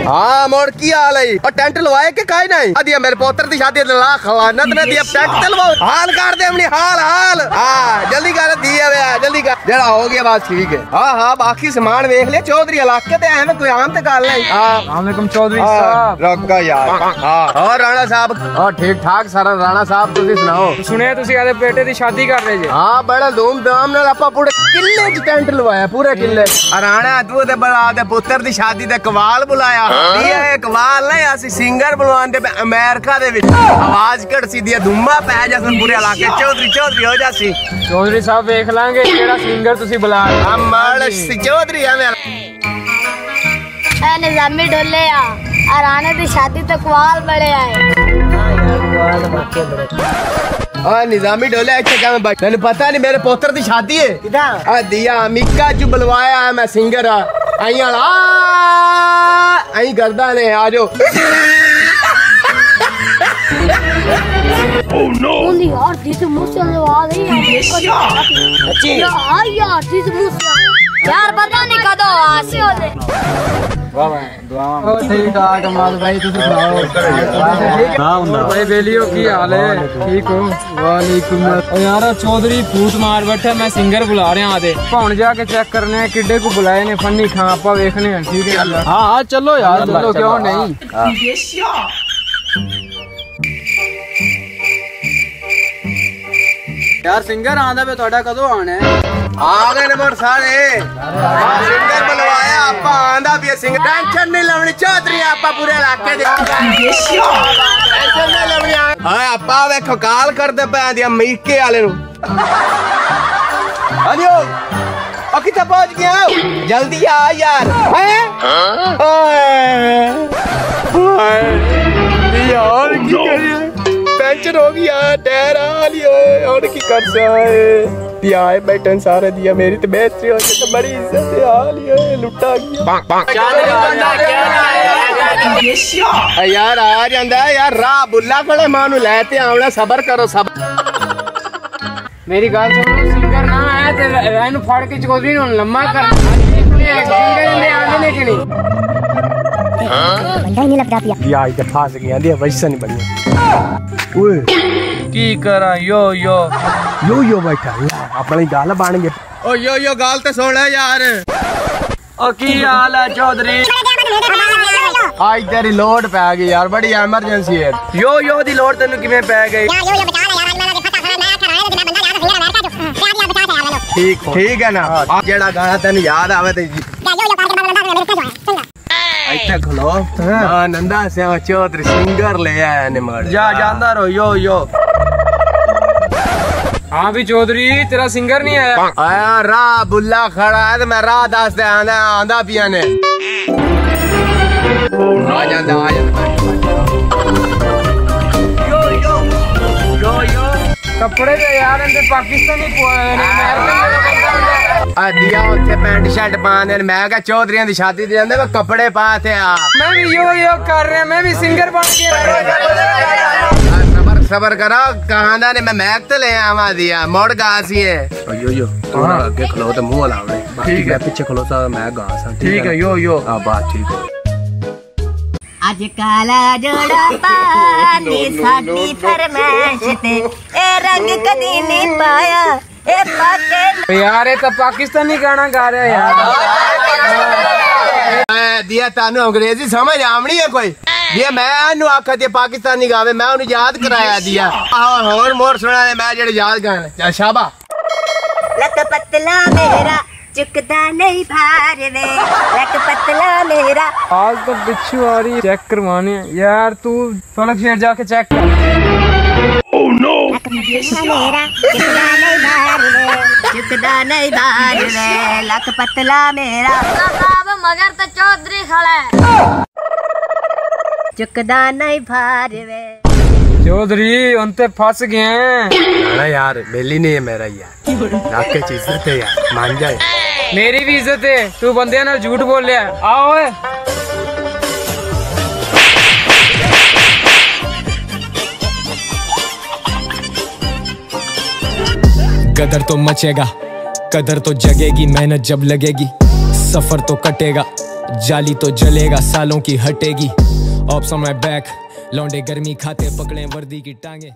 हाँ मोड़ की हाल है और टेंट लवाए के काई नहीं दिया मेरे पोतर की शादी ला खवानत ने दिया टेंट लवाओ हाल कर दे अपनी हाल हाल हां जल्दी कर दिया वे जल्दी कर जरा हो गया बात ठीक है। हां बाकी सामान देख ले चौधरी इलाके ते एवें कोई आम ते गल नहीं। अस्सलाम वालेकुम चौधरी साहब रखा यार। हां और राणा साहब और ठीक ठाक सारा राणा साहब तुसी सुनाओ सुने तुसी आदे बेटे दी शादी कर रहे जे। हां बड़ा धूमधाम नाल आपा पूरे किले च टेंट लवाया पूरे किले राणा तू ते बड़ा दे पुत्र दी शादी ते कवाल बुलाया ये कवाल नहीं असि सिंगर बुलवांदे अमेरिका दे विच आवाज कट सी दिया धुम्मा पै जासन पूरे इलाके चौधरी चौधरी हो जासी। चौधरी साहब देख लांगे केड़ा सिंगर तुसी बुला हम माल चौधरी है मेरा ए निजामी ढोले आ राणा दी शादी ते कवाल बड़े आए। निजामी ढोले अच्छा क्या मैं तेन पता नहीं मेरे पोत्र की शादी है दिया मिक्का चू बुलवाया है मैं सिंगर आई आई करदा ने आ जाओ। Oh no! Only यार दिस मुझसे आवाज आई अच्छी यार दिस मुझसे यार पता नहीं कदों आसी होले वाह भाई दुआ ठीक ठाक कमाल भाई तुसी सुनाओ हां हुंदा भाई बेलियो की हाल है ठीक हो वालेकुम ओ यार चौधरी फूट मार बैठा मैं सिंगर बुला रहा आदे हुन जाके चेक करने हैं किड्डे को बुलाए ने फन्नी खां आपा देखने हैं ठीक है हां हां चलो यार चलो क्यों नहीं यार सिंगर आंदा पे ਤੁਹਾਡਾ ਕਦੋਂ ਆਣਾ ਹੈ आ गए ने मोर सारे सिंगर बुलवाया आपा आंदा भी सिंगर टेंशन नहीं लवनी चौधरी आपा पूरे इलाके दे टेंशन नहीं लवनी हां आपा देखो काल कर दे पै दिया मीके वाले नु आदियो ओ किथे पहुंच गया जल्दी आ यार हैं ओए यार की करिए पंचर हो गया टायर आ लियो और की कर है आए बैठन सारे दिया मेरी तो बेहतरी हो तो बड़ी इज्जत है आ लियो लुटा गया यार आ जांदा यार राह बुल्ला खड़े मानू लेते आवना सबर करो सब मेरी गल सुनो सिंगर ना आया ते एनु फड़ के चौधरी नु लम्मा कर सिंगर ले आने ने कि नहीं बंदा ही नहीं लगता पिया यार ये फंस गया दे वैसा नहीं बनी ओए की करा यो यो यो यो बैठा अपनी गाल बन गए ओ यो गाल ते सुन ले यार ओ की हाल है चौधरी आज तेरी लोड पै गई यार बड़ी इमरजेंसी है यो दी लोड तेनु किवें पै गई ठीक है ना जेड़ा गाना तेन याद आवे ते इथे खलो नंदा से चौधरी सिंगर ले आया ने मर जा जानदा रहो यो हाँ भी चौधरी तेरा सिंगर नहीं आया राह बुल्ला खड़ा है तो मैं राह दस दे आंदा पिया ने आ जांदा यो कपड़े तो यार अंदर पाकिस्तानी दिया उत्थे पैंट शर्ट पाने मैं क्या चौधरी दी शादी ते जांदे मैं कपड़े पा थे आ मैं भी यो कर रहा मैं भी सिंगर बन के सबर करो कहां दा ने मैं मैक ते ले आवा दिया मोड़ गासी है यो थोड़ा आगे खलो तो मुंह लावे ठीक है पीछे खलो सा मैं गासा ठीक है यो हां बात ठीक है आज काला जोड़ा पानी साडी फरमाइश ते ए रंग कदी नहीं पाया ए पाके यार ये तो पाकिस्तानी गाना गा रहे यार दिया तानु अंग्रेजी समझ आमनी है कोई ये मैं अनु आखा दिया पाकिस्तानी गावे मैं उन्हें याद कराया दिया और मोर सुना ने मैं जेड़े याद गाने शाबा लक पतला मेरा चुकदा नहीं भार वे लक पतला मेरा आज तो बिच्छू आ रही चेक करवाने यार तू फलक शेर जाके चेक कर ओह नो मेरा चुकदा नहीं भार वे लक पतला मेरा साहब मगर तो चौधरी खड़ा है चुकदा नहीं भार वे चौधरी उनते फंस गए हैं यार बेली नहीं है मेरा यार नाके चीज है यार मान जाए मेरी भी इज्जत है तू बंदे ना झूठ बोल रहा आओ ओए कदर तो मचेगा कदर तो जगेगी मेहनत जब लगेगी सफर तो कटेगा जाली तो जलेगा सालों की हटेगी। ऑप्स ऑन माय बैक, लौंडे गर्मी खाते पकड़े वर्दी की टांगे।